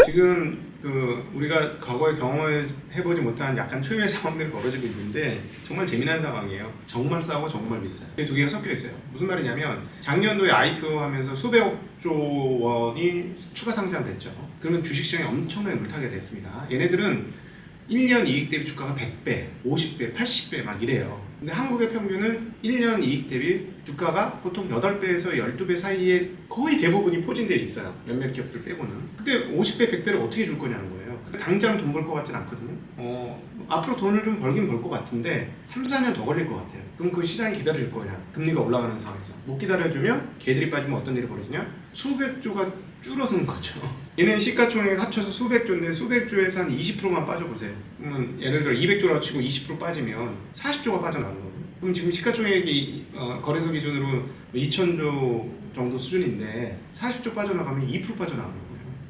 지금 우리가 과거에 경험해보지 못한 약간 초유의 상황들이 벌어지고 있는데 정말 재미난 상황이에요. 정말 싸고 정말 비싸요. 두 개가 섞여 있어요. 무슨 말이냐면 작년도에 IPO 하면서 수백억 조 원이 추가 상장됐죠. 그러면 주식시장이 엄청나게 물타기가 됐습니다. 얘네들은 1년 이익 대비 주가가 100배, 50배, 80배 막 이래요. 근데 한국의 평균은 1년 이익 대비 주가가 보통 8배에서 12배 사이에 거의 대부분이 포진되어 있어요. 몇몇 기업들 빼고는. 근데 50배, 100배를 어떻게 줄 거냐는 거예요. 당장 돈 벌 것 같진 않거든요. 앞으로 돈을 좀 벌긴 벌 것 같은데 3, 4년 더 걸릴 것 같아요. 그럼 그 시장이 기다릴 거냐? 금리가 올라가는 상황에서. 못 기다려주면 걔들이 빠지면 어떤 일이 벌어지냐? 수백 조가 줄어드는 거죠. 얘는 시가총액 합쳐서 수백 조인데 수백 조에서 한 20%만 빠져보세요. 그러면 예를 들어 200조라고 치고 20% 빠지면 40조가 빠져나가는 거예요. 그럼 지금 시가총액이 거래소 기준으로 2,000조 정도 수준인데 40조 빠져나가면 2% 빠져나가는 거예요.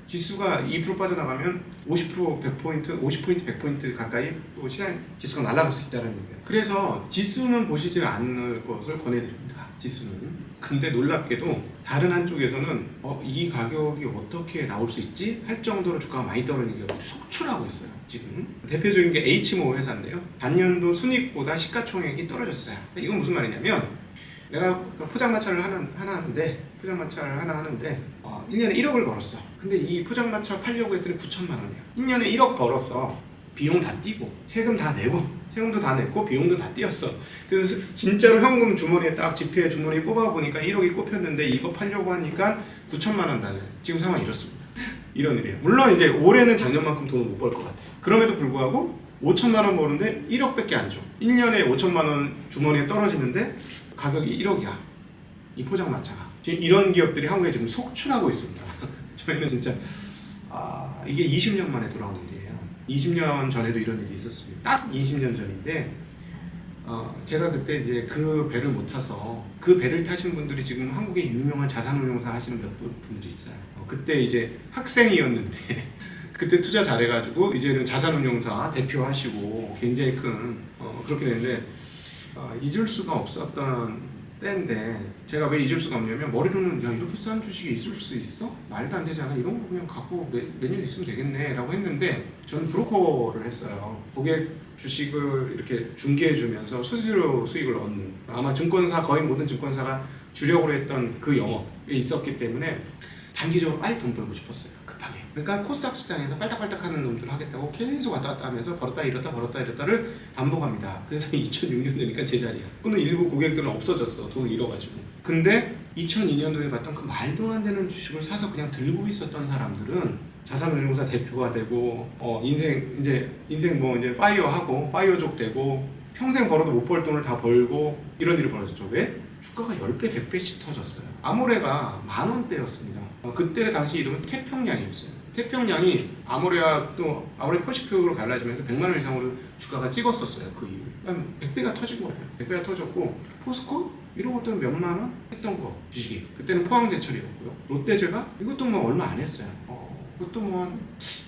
지수가 2% 빠져나가면 50% 100포인트, 50포인트 100포인트 가까이 또 시장 지수가 날아갈 수 있다는 얘기예요. 그래서 지수는 보시지 않을 것을 권해드립니다. 지수는. 근데 놀랍게도 다른 한쪽에서는 이 가격이 어떻게 나올 수 있지? 할 정도로 주가가 많이 떨어지는 기업들이 속출하고 있어요. 지금 대표적인 게 H모 회사인데요. 단년도 순이익보다 시가총액이 떨어졌어요. 이건 무슨 말이냐면 내가 포장마차를 하나 하는데 1년에 1억을 벌었어. 근데 이 포장마차 팔려고 했더니 9천만 원이야. 1년에 1억 벌었어. 비용 다 띄고 세금 다 내고 세금도 다 냈고 비용도 다 띄었어. 그래서 진짜로 현금 주머니에 딱 지폐 주머니에 꼽아보니까 1억이 꼽혔는데 이거 팔려고 하니까 9천만 원 달래. 지금 상황이 이렇습니다. 이런 일이에요. 물론 이제 올해는 작년만큼 돈을 못 벌 것 같아요. 그럼에도 불구하고 5천만 원 버는데 1억밖에 안 줘. 1년에 5천만 원 주머니에 떨어지는데 가격이 1억이야. 이 포장마차가. 지금 이런 기업들이 한국에 지금 속출하고 있습니다. 저희는 진짜 이게 20년 만에 돌아온 일이에요. 20년 전에도 이런 일이 있었습니다. 딱 20년 전인데 제가 그때 이제 그 배를 못 타서 그 배를 타신 분들이 지금 한국의 유명한 자산운용사 하시는 몇 분들이 있어요. 그때 이제 학생이었는데 그때 투자 잘해가지고 이제는 자산운용사 대표하시고 굉장히 큰 그렇게 되는데 잊을 수가 없었던 때인데 제가 왜 잊을 수가 없냐면 머리로는 야 이렇게 싼 주식이 있을 수 있어? 말도 안 되잖아. 이런 거 그냥 갖고 몇 년 있으면 되겠네 라고 했는데 저는 브로커를 했어요. 고객 주식을 이렇게 중개해주면서 수수료 수익을 얻는 아마 증권사 거의 모든 증권사가 주력으로 했던 그 영업에 있었기 때문에 단기적으로 빨리 돈 벌고 싶었어요. 급하게. 그러니까 코스닥 시장에서 빨딱빨딱 하는 놈들을 하겠다고 계속 왔다 갔다 하면서 벌었다 잃었다를 반복합니다. 그래서 2006년 되니까 제자리야. 또는 일부 고객들은 없어졌어. 돈을 잃어가지고. 근데 2002년도에 봤던 그 말도 안 되는 주식을 사서 그냥 들고 있었던 사람들은 자산운용사 대표가 되고 인생 뭐 이제 파이어족 되고 평생 벌어도 못 벌 돈을 다 벌고 이런 일이 벌어졌죠. 왜? 주가가 10배, 100배씩 터졌어요. 아모레가 10,000원대였습니다. 그때 당시 이름은 태평양이었어요. 태평양이 아모레 퍼시픽으로 갈라지면서 100만 원 이상으로 주가가 찍었었어요. 그 이후에. 100배가 터진 거예요. 100배가 터졌고 포스코? 이런 것들은 몇만 원 했던 거 주식이. 그때는 포항제철이었고요. 롯데제가 이것도 뭐 얼마 안 했어요. 그것도 뭐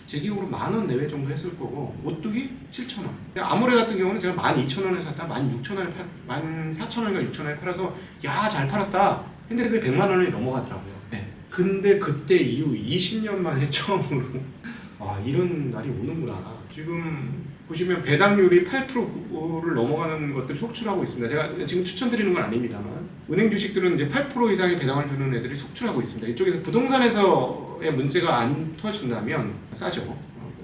제 기억으로 10,000원 내외 정도 했을 거고 오뚜기 7,000원. 아모레 같은 경우는 제가 12,000원에 샀다 16,000원에 14,000원인가 6,000원에 팔아서 야 잘 팔았다. 근데 그게 100만 원이 넘어가더라고요. 네. 근데 그때 이후 20년 만에 처음으로 이런 날이 오는구나. 지금 보시면 배당률이 8%를 넘어가는 것들이 속출하고 있습니다. 제가 지금 추천드리는 건 아닙니다만 은행 주식들은 이제 8% 이상의 배당을 주는 애들이 속출하고 있습니다. 이쪽에서 부동산에서의 문제가 안 터진다면 싸죠.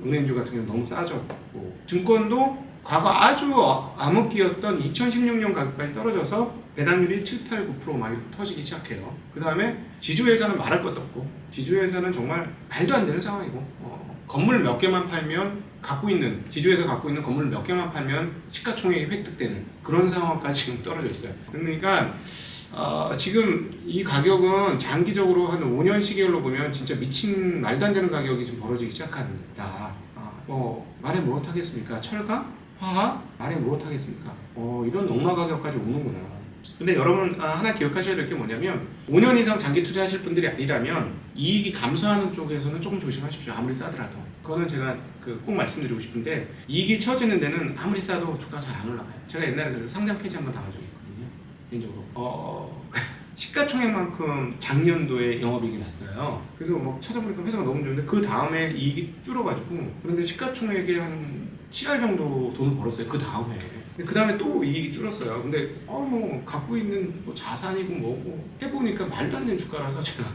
은행주 같은 경우는 너무 싸졌고 증권도 과거 아주 암흑기였던 2016년 가격까지 떨어져서 배당률이 7, 8, 9% 막 이렇게 터지기 시작해요. 그 다음에 지주회사는 말할 것도 없고 지주회사는 정말 말도 안 되는 상황이고 건물 몇 개만 팔면 지주회사 갖고 있는 건물 몇 개만 팔면 시가총액이 획득되는 그런 상황까지 지금 떨어져 있어요. 그러니까 지금 이 가격은 장기적으로 한 5년 시계열로 보면 진짜 미친 말도 안 되는 가격이 지금 벌어지기 시작한다. 말해 못하겠습니까? 철강? 화학? 말해 못하겠습니까? 이런 농마 가격까지 오는구나. 근데 여러분 하나 기억하셔야 될 게 뭐냐면 5년 이상 장기 투자하실 분들이 아니라면 이익이 감소하는 쪽에서는 조금 조심하십시오. 아무리 싸더라도. 그거는 제가 꼭 말씀드리고 싶은데 이익이 처지는 데는 아무리 싸도 주가가 잘 안 올라가요. 제가 옛날에 그래서 상장 폐지 한번 당한 적이 있거든요. 개인적으로. 시가총액만큼 작년도에 영업이익이 났어요. 그래서 뭐 찾아보니까 회사가 너무 좋은데 그 다음에 이익이 줄어가지고, 그런데 시가총액에 한 7할 정도 돈을 벌었어요. 그 다음에. 그 다음에 또 이익이 줄었어요. 근데 뭐 갖고 있는 뭐 자산이고 뭐고 해보니까 말도 안 되는 주가라서 제가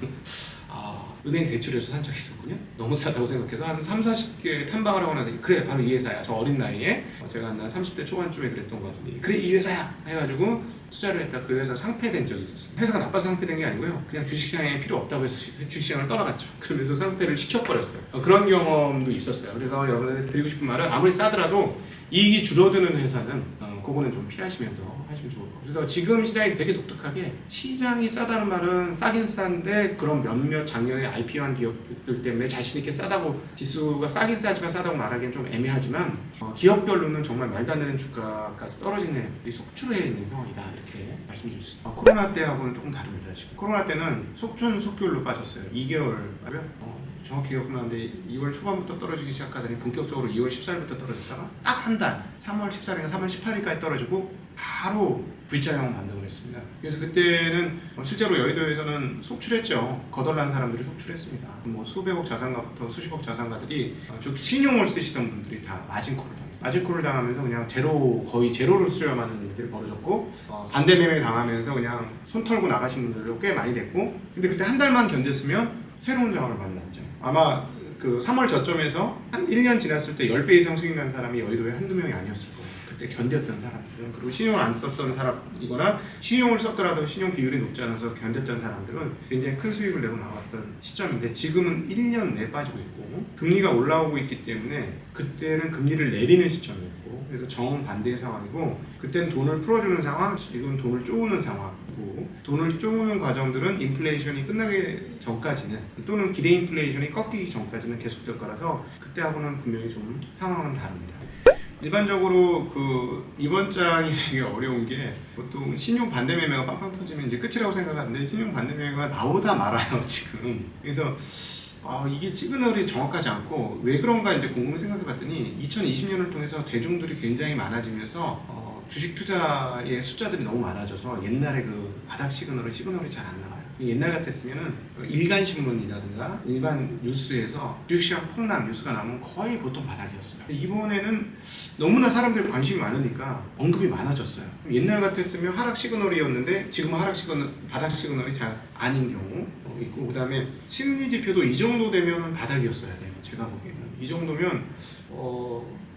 은행 대출해서 산 적이 있었거든요. 너무 싸다고 생각해서 한 3, 40개 탐방을 하고 나더니 그래 바로 이 회사야. 저 어린 나이에 제가 한 30대 초반쯤에 그랬던 거 같더니 그래 이 회사야 해가지고 투자를 했다. 그 회사 상폐된 적이 있었어요. 회사가 나빠서 상폐된 게 아니고요. 그냥 주식시장에 필요 없다고 해서 주식시장을 떠나갔죠. 그러면서 상폐를 시켜버렸어요. 그런 경험도 있었어요. 그래서 여러분들 드리고 싶은 말은 아무리 싸더라도 이익이 줄어드는 회사는 그거는 좀 피하시면서 하시면 좋을 거예요. 그래서 지금 시장이 되게 독특하게, 시장이 싸다는 말은 싸긴 싼데 그런 몇몇 작년에 IPO한 기업들 때문에 자신 있게 싸다고, 지수가 싸긴 싸지만 싸다고 말하기는 좀 애매하지만 기업별로는 정말 말도 안 되는 주가까지 떨어지는 속출해 있는 상황이다, 이렇게 말씀드릴 수 있습니다. 코로나 때하고는 조금 다릅니다. 지금 코로나 때는 속전속결로 빠졌어요. 2개월 정확히 기억나는데 2월 초반부터 떨어지기 시작하더니 본격적으로 2월 14일부터 떨어졌다가 딱 한 달, 3월 14일이나 3월 18일까지 떨어지고 바로 V자형 반등을 했습니다. 그래서 그때는 실제로 여의도에서는 속출했죠. 거덜난 사람들이 속출했습니다. 뭐 수백억 자산가부터 수십억 자산가들이 즉 신용을 쓰시던 분들이 다 마진콜을 당했어요. 마진콜을 당하면서 그냥 거의 제로로 수렴하는 일들이 벌어졌고, 반대 매매 당하면서 그냥 손 털고 나가신 분들도 꽤 많이 됐고, 근데 그때 한 달만 견뎠으면 새로운 장을 만났죠. 아마 그 3월 저점에서 한 1년 지났을 때 10배 이상 수익 난 사람이 여의도에 한두 명이 아니었을 거예요. 그때 견뎠던 사람들은. 그리고 신용을 안 썼던 사람이거나 신용을 썼더라도 신용 비율이 높지 않아서 견뎠던 사람들은 굉장히 큰 수익을 내고 나왔던 시점인데, 지금은 1년 내 빠지고 있고 금리가 올라오고 있기 때문에 그때는 금리를 내리는 시점이었고, 그래서 정반대의 상황이고, 그때는 돈을 풀어주는 상황, 지금은 돈을 쪼우는 상황이고, 돈을 쪼우는 과정들은 인플레이션이 끝나기 전까지는, 또는 기대 인플레이션이 꺾이기 전까지는 계속될 거라서 그때하고는 분명히 좀 상황은 다릅니다. 일반적으로 이번 장이 되게 어려운 게, 보통 신용 반대 매매가 빵빵 터지면 이제 끝이라고 생각하는데 신용 반대 매매가 나오다 말아요 지금. 그래서 이게 시그널이 정확하지 않고 왜 그런가 이제 곰곰이 생각해봤더니 2020년을 통해서 대중들이 굉장히 많아지면서 주식 투자의 숫자들이 너무 많아져서 옛날에 그 바닥 시그널이 잘 안 나와요. 옛날 같았으면은 일간신문이라든가 일반 뉴스에서 주식시장 폭락 뉴스가 나오면 거의 보통 바닥이었어요. 근데 이번에는 너무나 사람들이 관심이 많으니까 언급이 많아졌어요. 옛날 같았으면 하락 시그널이었는데 지금은 바닥 시그널이 잘 아닌 경우 있고, 그 다음에 심리 지표도 이 정도 되면 바닥이었어야 돼요. 제가 보기에는 이 정도면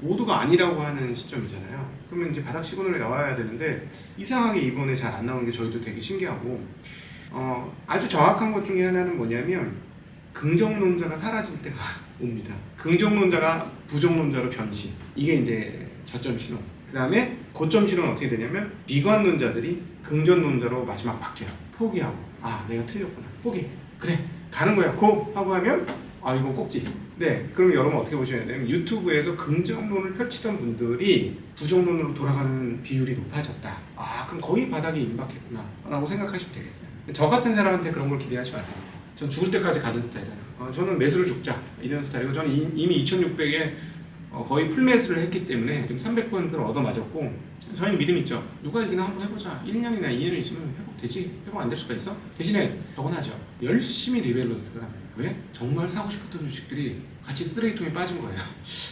모두가 아니라고 하는 시점이잖아요. 그러면 이제 바닥 시그널이 나와야 되는데 이상하게 이번에 잘 안 나오는 게 저희도 되게 신기하고, 아주 정확한 것 중에 하나는 뭐냐면 긍정론자가 사라질 때가 옵니다. 긍정론자가 부정론자로 변신. 이게 이제 저점 신호. 그 다음에 고점 신호는 어떻게 되냐면 비관론자들이 긍정론자로 마지막 바뀌어요. 포기하고 내가 틀렸구나. 포기. 그래 가는 거야. 고 하고 하면 이건 꼭지. 네, 그럼 여러분 어떻게 보셔야 되냐면 유튜브에서 긍정론을 펼치던 분들이 부정론으로 돌아가는 비율이 높아졌다. 그럼 거의 바닥에 임박했구나 라고 생각하시면 되겠어요. 저 같은 사람한테 그런 걸 기대하지 마세요. 전 죽을 때까지 가는 스타일이에요. 저는 매수로 죽자 이런 스타일이고, 저는 이미 2600에 거의 풀매수를 했기 때문에 지금 300%를 얻어맞았고, 저희는 믿음 있죠. 누가 이기나 한번 해보자. 1년이나 2년이 있으면 회복되지. 회복 안 될 수가 있어? 대신에 저건 하죠. 열심히 리밸런스를 합니다. 왜? 정말 사고 싶었던 주식들이 같이 쓰레기통에 빠진 거예요.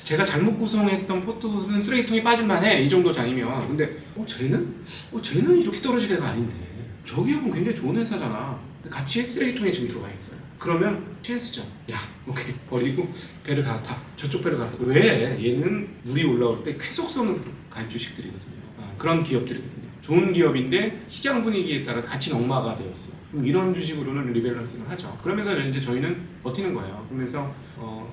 제가 잘못 구성했던 포트는 쓰레기통에 빠질만해, 이 정도 장이면. 근데 쟤는 이렇게 떨어질 애가 아닌데 저 기업은 굉장히 좋은 회사잖아. 같이 쓰레기통에 지금 들어가 있어요. 그러면 찬스죠. 오케이 버리고 배를 갈아타. 저쪽 배를 갈아타. 왜? 얘는 물이 올라올 때 쾌속선으로 갈 주식들이거든요. 그런 기업들이거든요. 좋은 기업인데 시장 분위기에 따라 같이 낙마가 되었어. 그럼 이런 주식으로는 리밸런싱을 하죠. 그러면서 이제 저희는 버티는 거예요. 그러면서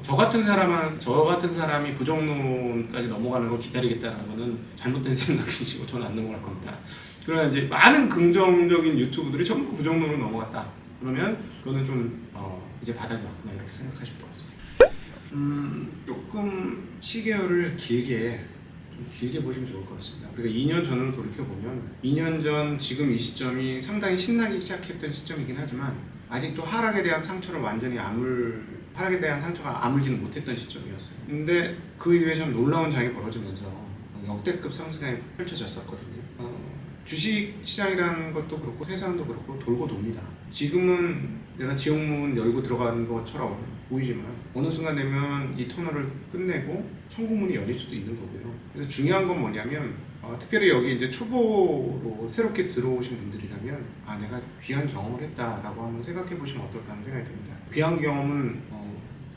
저 같은 사람이 부정론까지 넘어가는 걸 기다리겠다는 거는 잘못된 생각이시고 저는 안 넘어갈 겁니다. 그러나 이제 많은 긍정적인 유튜브들이 전부 부정론으로 넘어갔다. 그러면 그거는 좀 이제 바닥이 왔구나 이렇게 생각하시면 될 것 같습니다. 조금 시계열을 길게 보시면 좋을 것 같습니다. 우리가 2년 전으로 돌이켜보면 2년 전 지금 이 시점이 상당히 신나기 시작했던 시점이긴 하지만 아직도 하락에 대한 상처가 아물지는 못했던 시점이었어요. 근데 그 이후에 좀 놀라운 장이 벌어지면서 역대급 상승이 펼쳐졌었거든요. 주식 시장이라는 것도 그렇고 세상도 그렇고 돌고 돕니다. 지금은 내가 지옥문 열고 들어가는 것처럼 보이지만 어느 순간 되면 이 터널을 끝내고 천국문이 열릴 수도 있는 거고요. 그래서 중요한 건 뭐냐면 특별히 여기 이제 초보로 새롭게 들어오신 분들이라면 내가 귀한 경험을 했다라고 한번 생각해 보시면 어떨까 하는 생각이 듭니다. 귀한 경험은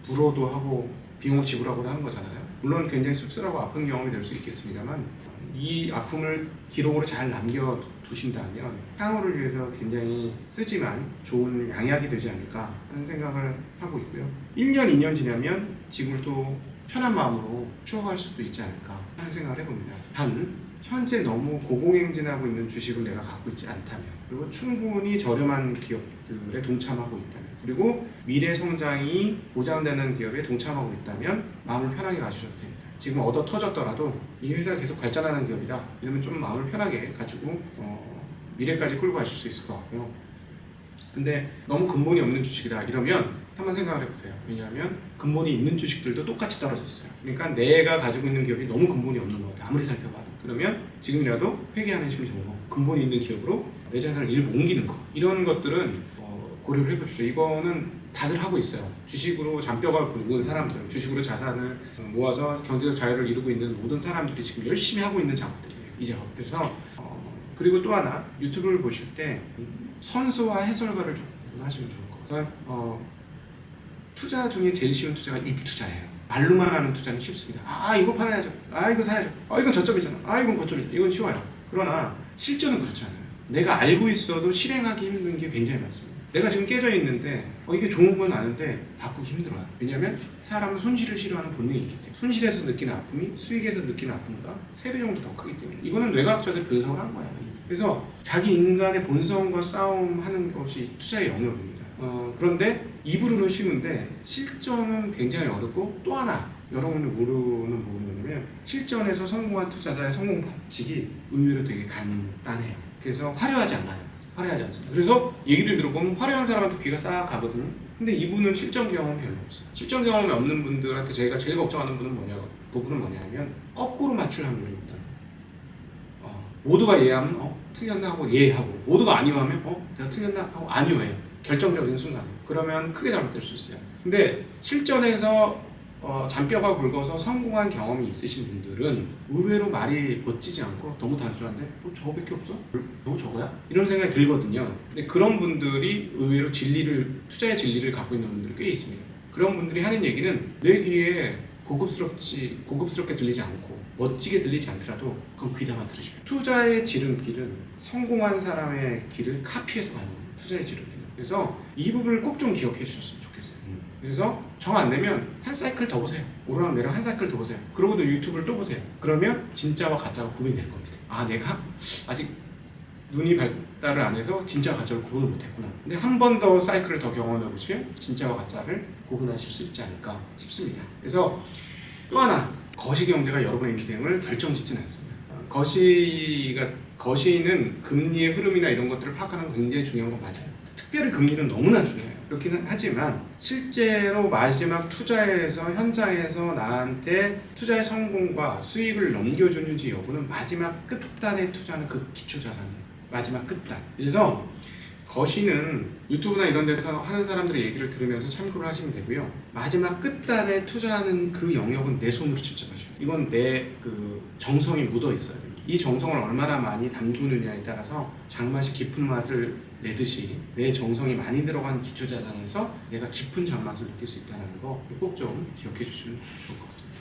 불어도 하고 비용을 지불하고도 하는 거잖아요. 물론 굉장히 씁쓸하고 아픈 경험이 될 수 있겠습니다만 이 아픔을 기록으로 잘 남겨두신다면 향후를 위해서 굉장히 쓰지만 좋은 양약이 되지 않을까 하는 생각을 하고 있고요. 1년, 2년 지나면 지금을 또 편한 마음으로 추억할 수도 있지 않을까 하는 생각을 해봅니다. 단 현재 너무 고공행진하고 있는 주식을 내가 갖고 있지 않다면, 그리고 충분히 저렴한 기업들에 동참하고 있다면, 그리고 미래 성장이 보장되는 기업에 동참하고 있다면 마음을 편하게 가지셔도 됩니다. 지금 얻어 터졌더라도 이 회사가 계속 발전하는 기업이다 이러면 좀 마음을 편하게 가지고 미래까지 끌고 가실 수 있을 것 같고요. 근데 너무 근본이 없는 주식이다 이러면 한번 생각을 해보세요. 왜냐하면 근본이 있는 주식들도 똑같이 떨어졌어요. 그러니까 내가 가지고 있는 기업이 너무 근본이 없는 것 같아, 아무리 살펴봐도. 그러면 지금이라도 회개하는 심정으로 근본이 있는 기업으로 내 자산을 일부 옮기는 거, 이런 것들은 고려를 해보십시오. 이거는 다들 하고 있어요. 주식으로 잔뼈가 굵은 사람들, 주식으로 자산을 모아서 경제적 자유를 이루고 있는 모든 사람들이 지금 열심히 하고 있는 작업들이에요. 이 작업. 그래서 그리고 또 하나, 유튜브를 보실 때 선수와 해설가를 좀 구분하시면 좋을 것 같아요. 투자 중에 제일 쉬운 투자가 입투자예요. 말로만 하는 투자는 쉽습니다. 이거 팔아야죠. 이거 사야죠. 이건 저점이잖아. 이건 고점이잖아. 이건 쉬워요. 그러나 실전은 그렇지 않아요. 내가 알고 있어도 실행하기 힘든 게 굉장히 많습니다. 내가 지금 깨져 있는데 이게 좋은 건 아는데 바꾸기 힘들어요. 왜냐하면 사람은 손실을 싫어하는 본능이 있기 때문에, 손실에서 느끼는 아픔이 수익에서 느끼는 아픔보다 3배 정도 더 크기 때문에 이거는 뇌과학자들이 분석을 한 거예요. 그래서 자기 인간의 본성과 싸움하는 것이 투자의 영역입니다. 그런데 입으로는 쉬운데 실전은 굉장히 어렵고, 또 하나 여러분이 모르는 부분이 뭐냐면 실전에서 성공한 투자자의 성공 법칙이 의외로 되게 간단해요. 그래서 화려하지 않아요. 화려하지 않습니다. 그래서 얘기를 들어보면 화려한 사람한테 귀가 싹 가거든요. 근데 이분은 실전 경험이 별로 없어요. 실전 경험이 없는 분들한테 저희가 제일 걱정하는 부분은 뭐냐면 거꾸로 맞출 확률입니다. 모두가 예하면 틀렸나 하고 예하고, 모두가 아니요 하면 내가 틀렸나 하고 아니요 해요. 결정적인 순간. 그러면 크게 잘못될 수 있어요. 근데 실전에서 잔뼈가 굵어서 성공한 경험이 있으신 분들은 의외로 말이 멋지지 않고 너무 단순한데 저거밖에 없어? 너 저거야? 이런 생각이 들거든요. 근데 그런 분들이 의외로 투자의 진리를 갖고 있는 분들이 꽤 있습니다. 그런 분들이 하는 얘기는 내 귀에 고급스럽게 들리지 않고 멋지게 들리지 않더라도 그건 귀담아 들으시면, 투자의 지름길은 성공한 사람의 길을 카피해서 가는 거예요. 투자의 지름길은. 그래서 이 부분을 꼭 좀 기억해 주셨으면 좋겠어요. 그래서 정 안 내면 한 사이클 더 보세요. 오르락 내리락 한 사이클 더 보세요. 그러고도 유튜브를 또 보세요. 그러면 진짜와 가짜가 구분이 될 겁니다. 내가 아직 눈이 발달을 안 해서 진짜와 가짜를 구분을 못했구나. 근데 한 번 더 사이클을 더 경험해 보시면 진짜와 가짜를 구분하실 수 있지 않을까 싶습니다. 그래서 또 하나, 거시경제가 여러분의 인생을 결정짓지는 않습니다. 거시는 금리의 흐름이나 이런 것들을 파악하는 거 굉장히 중요한 건 맞아요. 특별히 금리는 너무나 중요해요. 그렇기는 하지만 실제로 마지막 투자에서 현장에서 나한테 투자의 성공과 수익을 넘겨주는지 여부는 마지막 끝단의 투자는 그 기초자산이에요. 마지막 끝단. 그래서 거시는 유튜브나 이런 데서 하는 사람들의 얘기를 들으면서 참고를 하시면 되고요. 마지막 끝단에 투자하는 그 영역은 내 손으로 직접 하셔요. 이건 내 정성이 묻어 있어요. 이 정성을 얼마나 많이 담그느냐에 따라서 장맛이 깊은 맛을 내듯이 내 정성이 많이 들어간 기초자산에서 내가 깊은 장맛을 느낄 수 있다는 거 꼭 좀 기억해 주시면 좋을 것 같습니다.